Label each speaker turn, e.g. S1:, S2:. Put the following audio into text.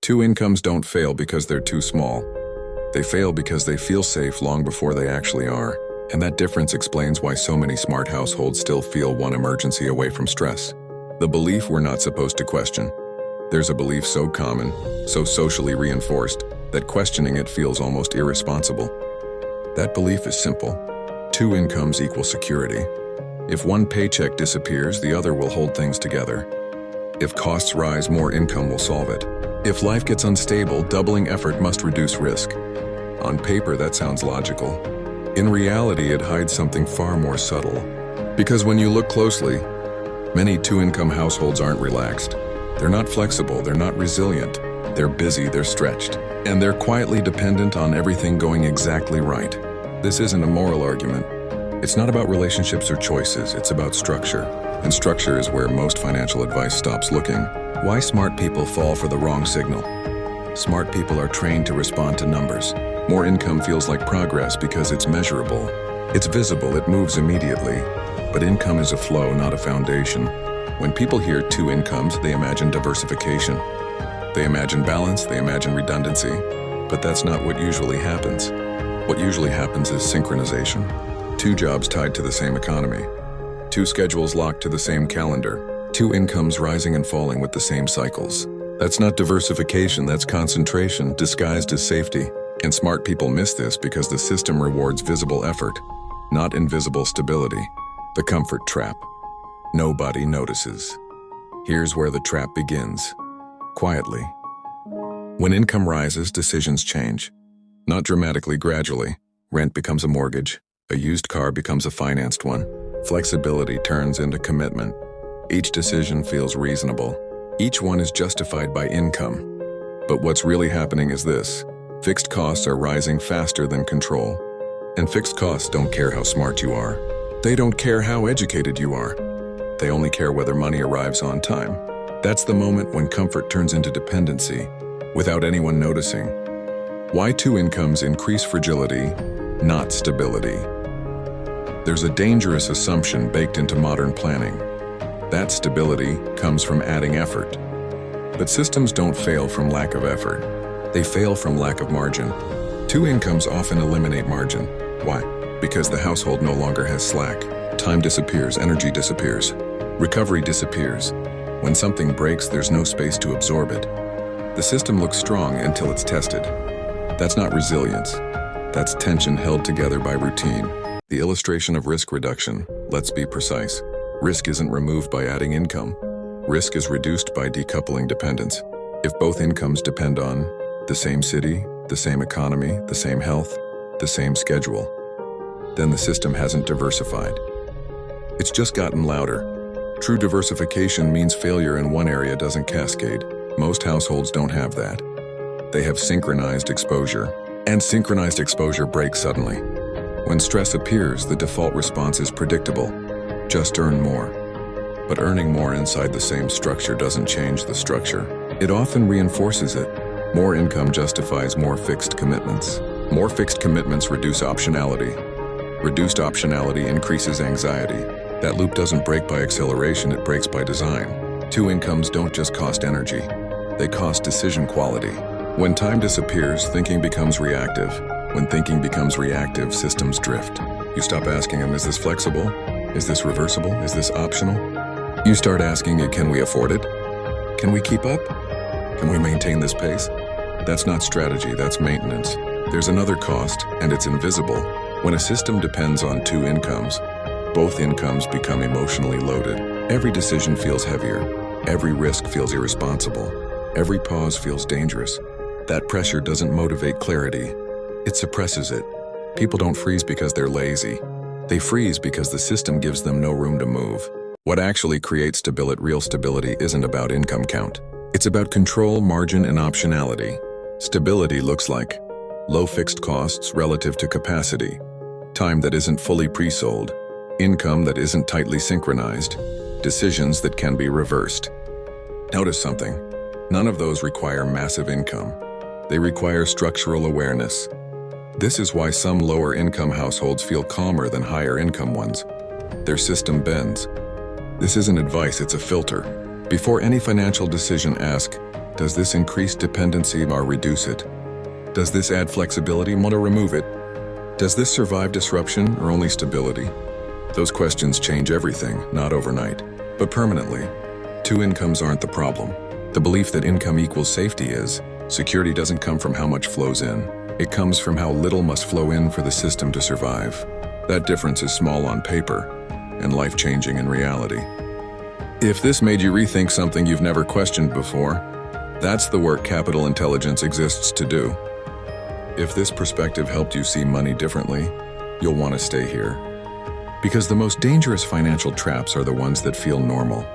S1: Two incomes don't fail because they're too small. They fail because they feel safe long before they actually are. And that difference explains why so many smart households still feel one emergency away from stress. The belief we're not supposed to question. There's a belief so common, so socially reinforced, that questioning it feels almost irresponsible. That belief is simple. Two incomes equal security. If one paycheck disappears, the other will hold things together. If costs rise, more income will solve it. If life gets unstable, doubling effort must reduce risk. On paper, that sounds logical. In reality, it hides something far more subtle. Because when you look closely, many two-income households aren't relaxed. They're not flexible, they're not resilient. They're busy, they're stretched. And they're quietly dependent on everything going exactly right. This isn't a moral argument. It's not about relationships or choices, it's about structure. And structure is where most financial advice stops looking. Why smart people fall for the wrong signal? Smart people are trained to respond to numbers. More income feels like progress because it's measurable. It's visible, it moves immediately. But income is a flow, not a foundation. When people hear two incomes, they imagine diversification. They imagine balance, they imagine redundancy. But that's not what usually happens. What usually happens is synchronization. Two jobs tied to the same economy. Two schedules locked to the same calendar. Two incomes rising and falling with the same cycles. That's not diversification, that's concentration disguised as safety. And smart people miss this because the system rewards visible effort, not invisible stability. The comfort trap. Nobody notices. Here's where the trap begins. Quietly. When income rises, decisions change. Not dramatically, gradually. Rent becomes a mortgage. A used car becomes a financed one. Flexibility turns into commitment. Each decision feels reasonable. Each one is justified by income. But what's really happening is this. Fixed costs are rising faster than control. And fixed costs don't care how smart you are. They don't care how educated you are. They only care whether money arrives on time. That's the moment when comfort turns into dependency, without anyone noticing. Why two incomes increase fragility, not stability. There's a dangerous assumption baked into modern planning. That stability comes from adding effort. But systems don't fail from lack of effort. They fail from lack of margin. Two incomes often eliminate margin. Why? Because the household no longer has slack. Time disappears, energy disappears. Recovery disappears. When something breaks, there's no space to absorb it. The system looks strong until it's tested. That's not resilience. That's tension held together by routine. The illustration of risk reduction. Let's be precise. Risk isn't removed by adding income. Risk is reduced by decoupling dependence. If both incomes depend on the same city, the same economy, the same health, the same schedule, then the system hasn't diversified. It's just gotten louder. True diversification means failure in one area doesn't cascade. Most households don't have that. They have synchronized exposure. And synchronized exposure breaks suddenly. When stress appears, the default response is predictable. Just earn more. But earning more inside the same structure doesn't change the structure. It often reinforces it. More income justifies more fixed commitments. More fixed commitments reduce optionality. Reduced optionality increases anxiety. That loop doesn't break by acceleration, it breaks by design. Two incomes don't just cost energy. They cost decision quality. When time disappears, thinking becomes reactive. When thinking becomes reactive, systems drift. You stop asking them, is this flexible? Is this reversible? Is this optional? You start asking, can we afford it? Can we keep up? Can we maintain this pace? That's not strategy, that's maintenance. There's another cost, and it's invisible. When a system depends on two incomes, both incomes become emotionally loaded. Every decision feels heavier. Every risk feels irresponsible. Every pause feels dangerous. That pressure doesn't motivate clarity. It suppresses it. People don't freeze because they're lazy. They freeze because the system gives them no room to move. What actually creates stability, real stability, isn't about income count. It's about control, margin, and optionality. Stability looks like low fixed costs relative to capacity, time that isn't fully pre-sold, income that isn't tightly synchronized, decisions that can be reversed. Notice something. None of those require massive income. They require structural awareness. This is why some lower-income households feel calmer than higher-income ones. Their system bends. This isn't advice, it's a filter. Before any financial decision, ask, Does this increase dependency or reduce it? Does this add flexibility or remove it? Does this survive disruption or only stability? Those questions change everything, not overnight, but permanently. Two incomes aren't the problem. The belief that income equals safety is. Security doesn't come from how much flows in. It comes from how little must flow in for the system to survive. That difference is small on paper and life-changing in reality. If this made you rethink something you've never questioned before, that's the work Capital Intelligence exists to do. If this perspective helped you see money differently, you'll want to stay here. Because the most dangerous financial traps are the ones that feel normal.